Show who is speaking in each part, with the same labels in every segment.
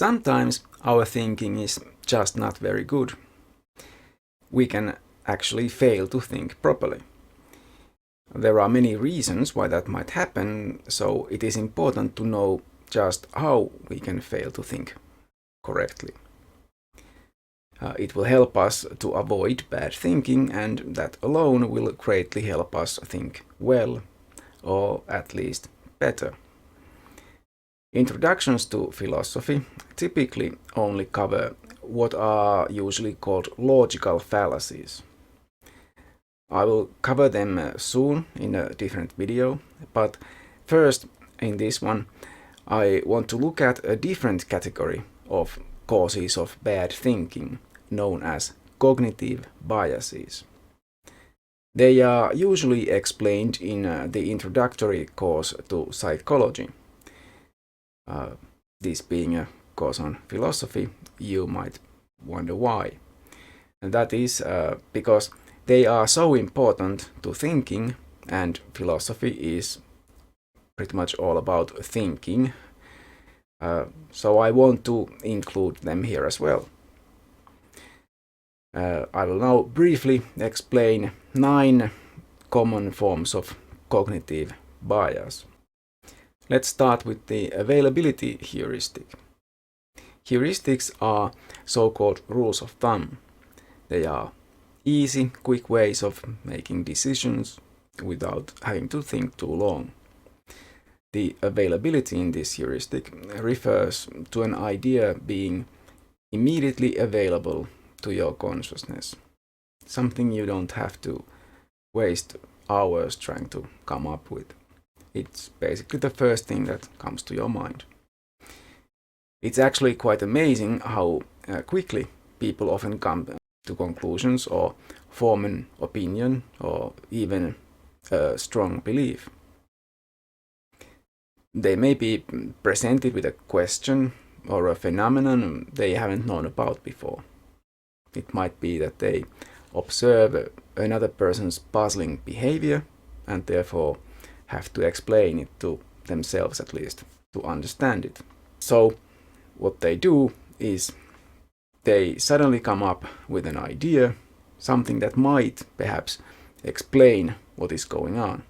Speaker 1: Sometimes our thinking is just not very good. We can actually fail to think properly. There are many reasons why that might happen, so it is important to know just how we can fail to think correctly. It will help us to avoid bad thinking, and that alone will greatly help us think well, or at least better. Introductions to philosophy typically only cover what are usually called logical fallacies. I will cover them soon in a different video, but first, in this one, I want to look at a different category of causes of bad thinking, known as cognitive biases. They are usually explained in the introductory course to psychology. This being a course on philosophy, you might wonder why. And that is because they are so important to thinking, and philosophy is pretty much all about thinking. So I want to include them here as well. I will now briefly explain 9 common forms of cognitive bias. Let's start with the availability heuristic. Heuristics are so-called rules of thumb. They are easy, quick ways of making decisions without having to think too long. The availability in this heuristic refers to an idea being immediately available to your consciousness. Something you don't have to waste hours trying to come up with. It's basically the first thing that comes to your mind. It's actually quite amazing how quickly people often come to conclusions or form an opinion or even a strong belief. They may be presented with a question or a phenomenon they haven't known about before. It might be that they observe another person's puzzling behavior and therefore have to explain it to themselves at least to understand it. So what they do is they suddenly come up with an idea, something that might perhaps explain what is going on.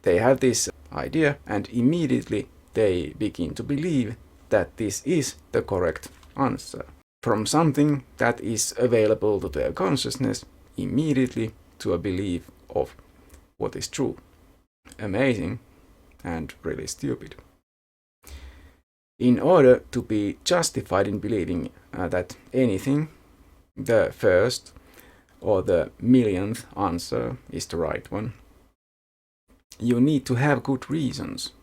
Speaker 1: They have this idea and immediately they begin to believe that this is the correct answer. From something that is available to their consciousness immediately to a belief of what is true. Amazing and really stupid. In order to be justified in believing that anything, the first or the millionth answer is the right one, you need to have good reasons,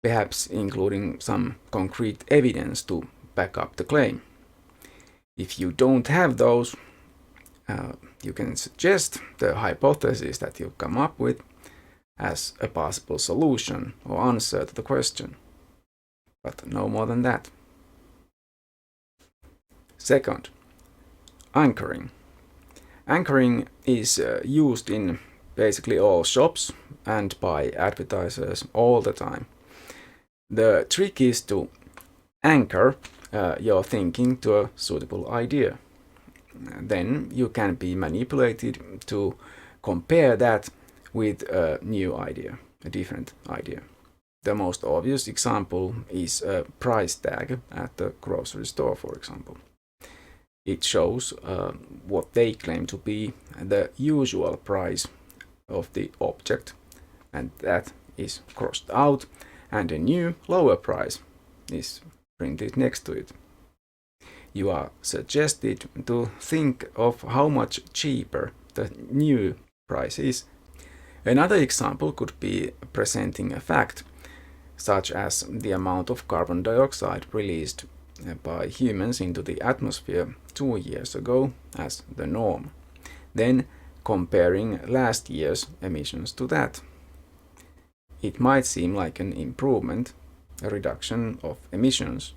Speaker 1: perhaps including some concrete evidence to back up the claim. If you don't have those, you can suggest the hypothesis that you've come up with as a possible solution or answer to the question, but no more than that. Second, anchoring. Anchoring is used in basically all shops and by advertisers all the time. The trick is to anchor your thinking to a suitable idea. Then you can be manipulated to compare that with a new idea, a different idea. The most obvious example is a price tag at the grocery store, for example. It shows what they claim to be the usual price of the object, and that is crossed out, and a new lower price is printed next to it. You are suggested to think of how much cheaper the new price is. Another example could be presenting a fact, such as the amount of carbon dioxide released by humans into the atmosphere 2 years ago as the norm, then comparing last year's emissions to that. It might seem like an improvement, a reduction of emissions,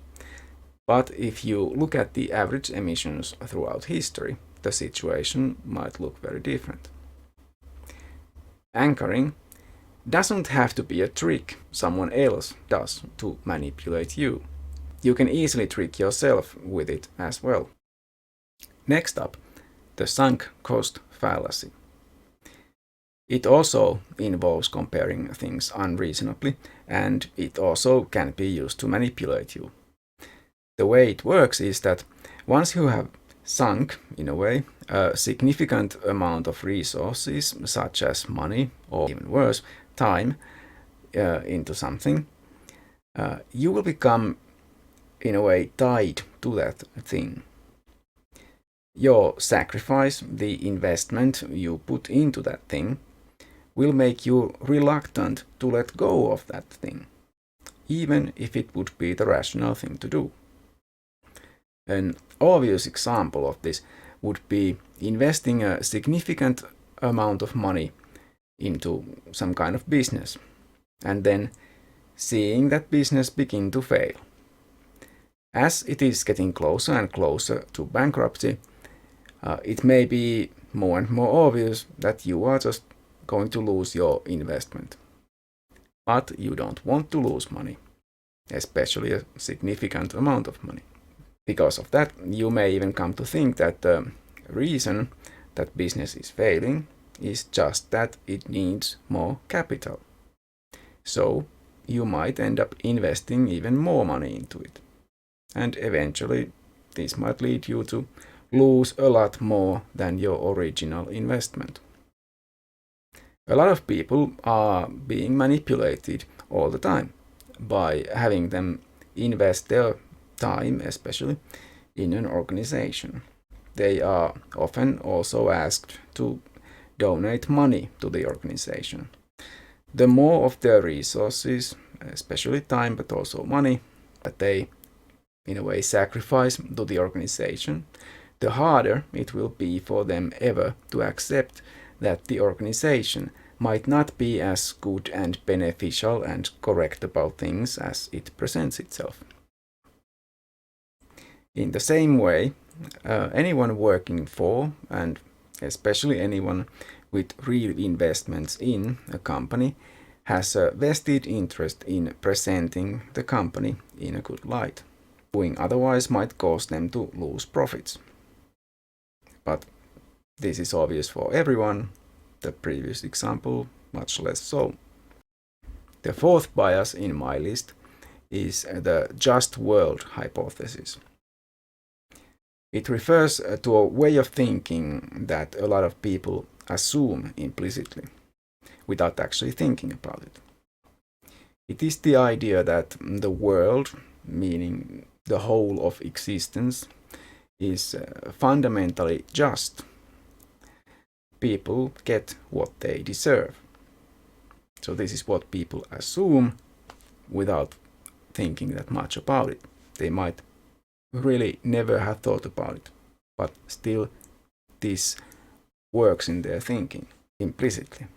Speaker 1: but if you look at the average emissions throughout history, the situation might look very different. Anchoring doesn't have to be a trick someone else does to manipulate you. you can easily trick yourself with it as well. Next up, the sunk cost fallacy. It also involves comparing things unreasonably, and it also can be used to manipulate you. The way it works is that once you have sunk, in a way, a significant amount of resources, such as money, or even worse, time, into something, you will become, in a way, tied to that thing. Your sacrifice, the investment you put into that thing, will make you reluctant to let go of that thing, even if it would be the rational thing to do. An obvious example of this would be investing a significant amount of money into some kind of business, and then seeing that business begin to fail. As it is getting closer and closer to bankruptcy, it may be more and more obvious that you are just going to lose your investment. But you don't want to lose money, especially a significant amount of money. Because of that, you may even come to think that the reason that business is failing is just that it needs more capital. So you might end up investing even more money into it. And eventually, this might lead you to lose a lot more than your original investment. A lot of people are being manipulated all the time by having them invest their time, especially in an organization. They are often also asked to donate money to the organization. The more of their resources, especially time but also money, that they in a way sacrifice to the organization, the harder it will be for them ever to accept that the organization might not be as good and beneficial and correct about things as it presents itself. In the same way, anyone working for, and especially anyone with real investments in a company, has a vested interest in presenting the company in a good light. Doing otherwise might cause them to lose profits. But this is obvious for everyone, the previous example much less so. The fourth bias in my list is the just world hypothesis. It refers to a way of thinking that a lot of people assume implicitly, without actually thinking about it. It is the idea that the world, meaning the whole of existence, is fundamentally just. People get what they deserve. So this is what people assume without thinking that much about it. They might really never have thought about it, but still this works in their thinking implicitly.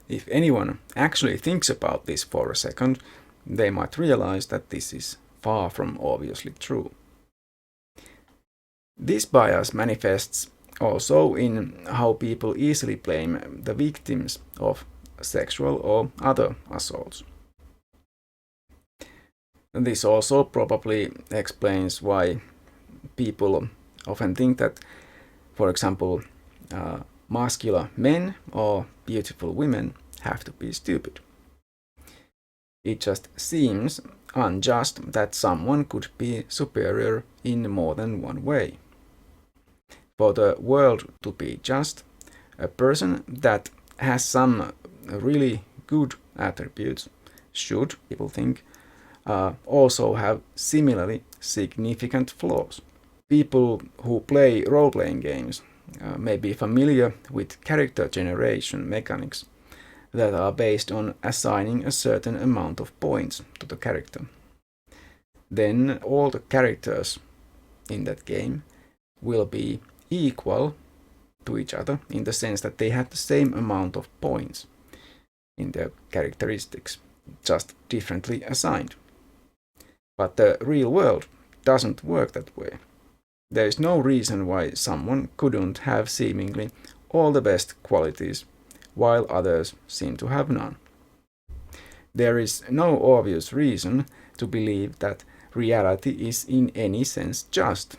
Speaker 1: If anyone actually thinks about this for a second, they might realize that this is far from obviously true. This bias manifests also in how people easily blame the victims of sexual or other assaults. This also probably explains why people often think that, for example, muscular men or beautiful women have to be stupid. It just seems unjust that someone could be superior in more than one way. For the world to be just, a person that has some really good attributes should, people think, also have similarly significant flaws. People who play role-playing games may be familiar with character generation mechanics that are based on assigning a certain amount of points to the character. Then all the characters in that game will be equal to each other in the sense that they have the same amount of points in their characteristics, just differently assigned. But the real world doesn't work that way. There is no reason why someone couldn't have seemingly all the best qualities, while others seem to have none. There is no obvious reason to believe that reality is in any sense just,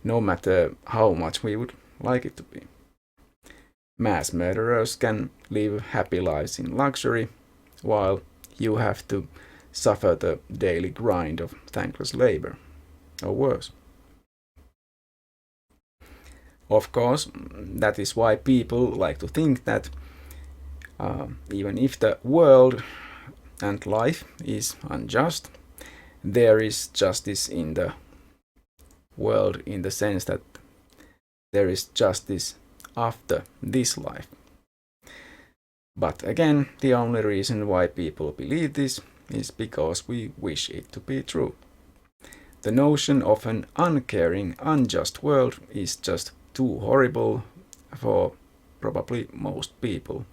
Speaker 1: no matter how much we would like it to be. Mass murderers can live happy lives in luxury, while you have to suffer the daily grind of thankless labor, or worse. Of course, that is why people like to think that even if the world and life is unjust, there is justice in the world in the sense that there is justice after this life. But again, the only reason why people believe this is because we wish it to be true. The notion of an uncaring, unjust world is just too horrible for probably most people.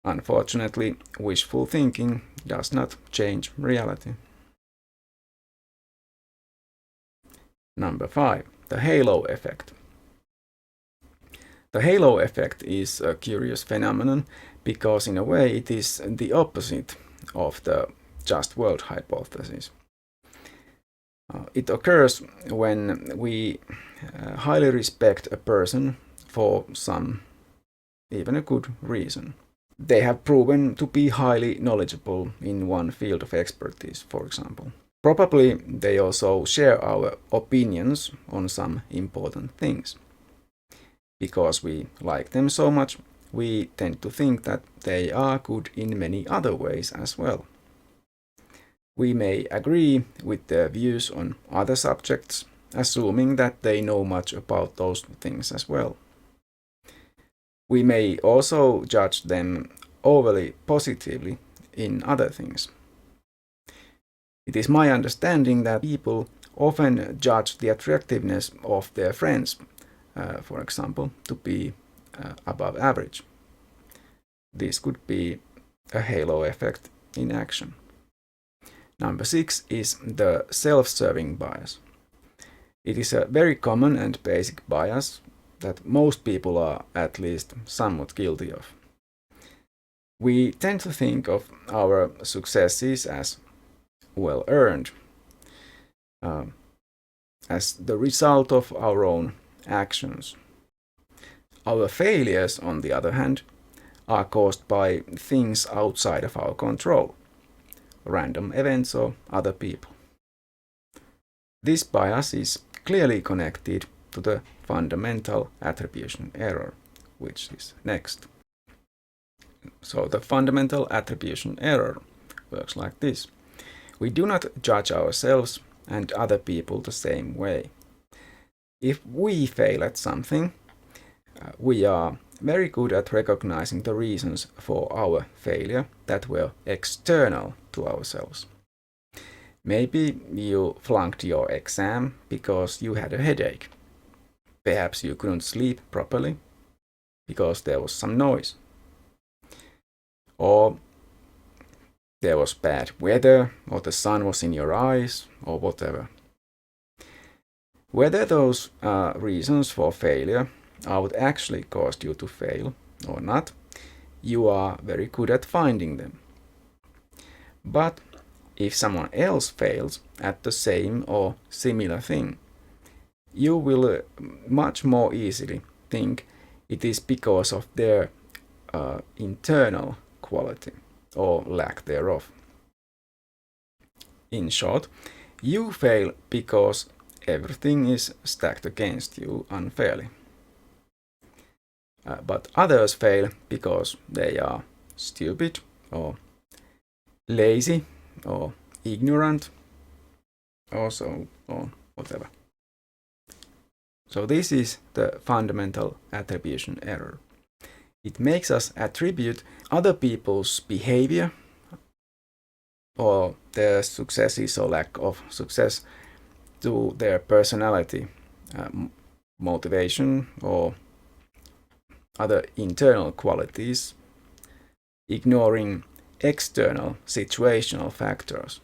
Speaker 1: Unfortunately, wishful thinking does not change reality. Number 5. The halo effect. The halo effect is a curious phenomenon because in a way it is the opposite of the just world hypothesis. It occurs when we highly respect a person for some, even a good reason. They have proven to be highly knowledgeable in one field of expertise, for example. Probably they also share our opinions on some important things. Because we like them so much, we tend to think that they are good in many other ways as well. We may agree with their views on other subjects, assuming that they know much about those things as well. We may also judge them overly positively in other things. It is my understanding that people often judge the attractiveness of their friends, for example, to be above average. This could be a halo effect in action. Number 6 is the self-serving bias. It is a very common and basic bias that most people are at least somewhat guilty of. We tend to think of our successes as well earned, as the result of our own actions. Our failures, on the other hand, are caused by things outside of our control, random events or other people. This bias is clearly connected to the fundamental attribution error, which is next. So the fundamental attribution error works like this. We do not judge ourselves and other people the same way. If we fail at something, we are very good at recognizing the reasons for our failure that were external to ourselves. Maybe you flunked your exam because you had a headache. Perhaps you couldn't sleep properly because there was some noise. Or there was bad weather, or the sun was in your eyes, or whatever. Whether those reasons for failure are what actually caused you to fail or not, you are very good at finding them. But if someone else fails at the same or similar thing, you will much more easily think it is because of their internal quality or lack thereof. In short, you fail because everything is stacked against you unfairly. But others fail because they are stupid or lazy or ignorant or whatever. So this is the fundamental attribution error. It makes us attribute other people's behavior or their successes or lack of success to their personality, motivation, or other internal qualities, ignoring external situational factors.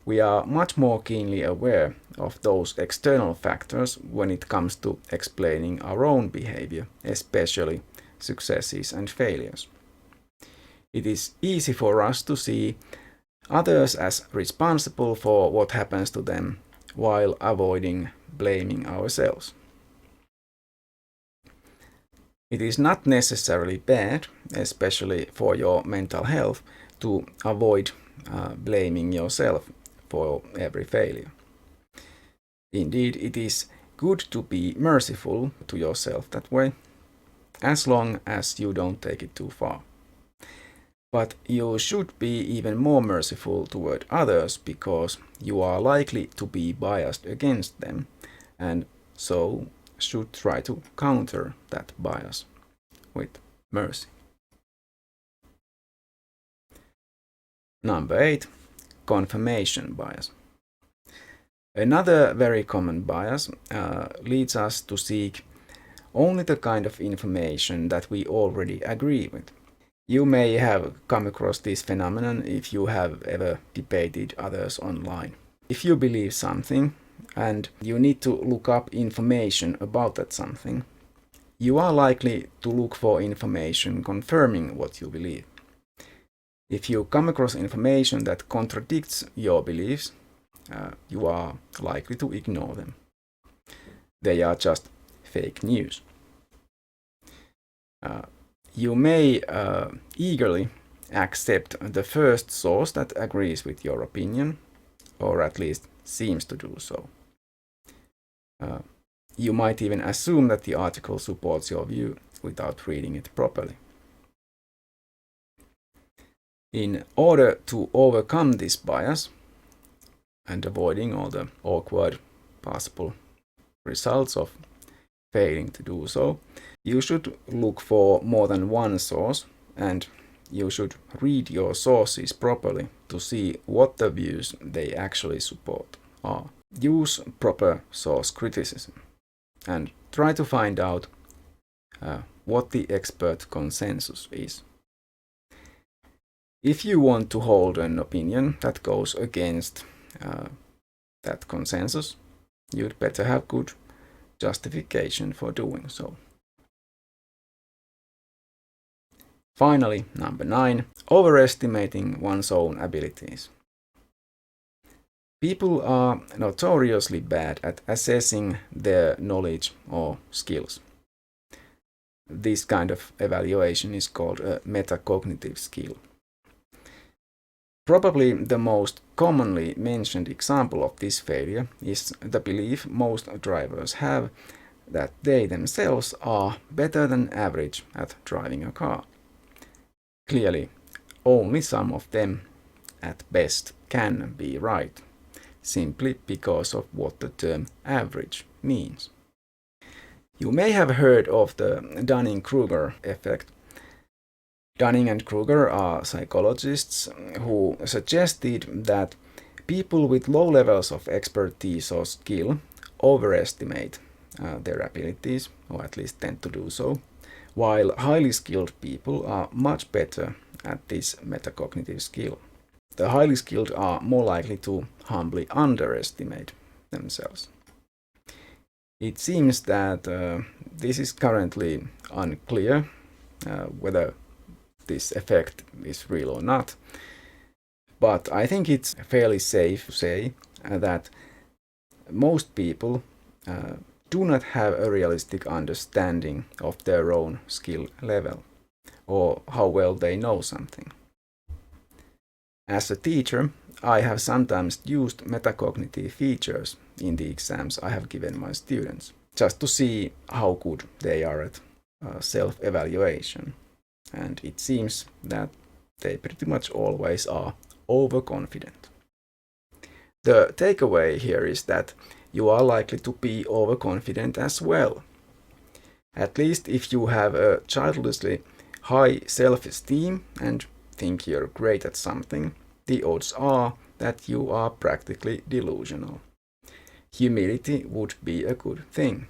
Speaker 1: We are much more keenly aware of those external factors when it comes to explaining our own behavior, especially successes and failures. It is easy for us to see others as responsible for what happens to them while avoiding blaming ourselves. It is not necessarily bad, especially for your mental health, to avoid blaming yourself for every failure. Indeed, it is good to be merciful to yourself that way, as long as you don't take it too far. But you should be even more merciful toward others because you are likely to be biased against them, and so should try to counter that bias with mercy. Number 8. Confirmation bias. Another very common bias leads us to seek only the kind of information that we already agree with. You may have come across this phenomenon if you have ever debated others online. If you believe something and you need to look up information about that something, you are likely to look for information confirming what you believe. If you come across information that contradicts your beliefs, you are likely to ignore them. They are just fake news. You may eagerly accept the first source that agrees with your opinion, or at least seems to do so. You might even assume that the article supports your view without reading it properly. In order to overcome this bias and avoiding all the awkward possible results of failing to do so, you should look for more than one source, and you should read your sources properly to see what the views they actually support are. Use proper source criticism and try to find out what the expert consensus is. If you want to hold an opinion that goes against that consensus, you'd better have good justification for doing so. Finally, number 9, overestimating one's own abilities. People are notoriously bad at assessing their knowledge or skills. This kind of evaluation is called a metacognitive skill. Probably the most commonly mentioned example of this failure is the belief most drivers have that they themselves are better than average at driving a car. Clearly, only some of them, at best, can be right, simply because of what the term average means. You may have heard of the Dunning-Kruger effect. Dunning and Kruger are psychologists who suggested that people with low levels of expertise or skill overestimate their abilities, or at least tend to do so, while highly skilled people are much better at this metacognitive skill. The highly skilled are more likely to humbly underestimate themselves. It seems that this is currently unclear whether this effect is real or not, but I think it's fairly safe to say that most people do not have a realistic understanding of their own skill level or how well they know something. As a teacher, I have sometimes used metacognitive features in the exams I have given my students, just to see how good they are at self-evaluation. And it seems that they pretty much always are overconfident. The takeaway here is that you are likely to be overconfident as well. At least if you have a childishly high self-esteem and think you're great at something, the odds are that you are practically delusional. Humility would be a good thing.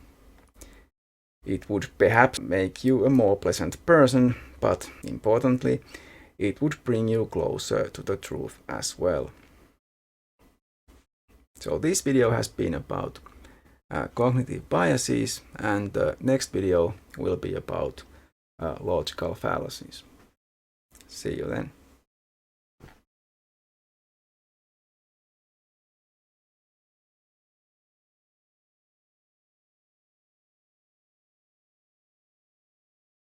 Speaker 1: It would perhaps make you a more pleasant person, but importantly, it would bring you closer to the truth as well. So this video has been about cognitive biases, and the next video will be about logical fallacies. See you then.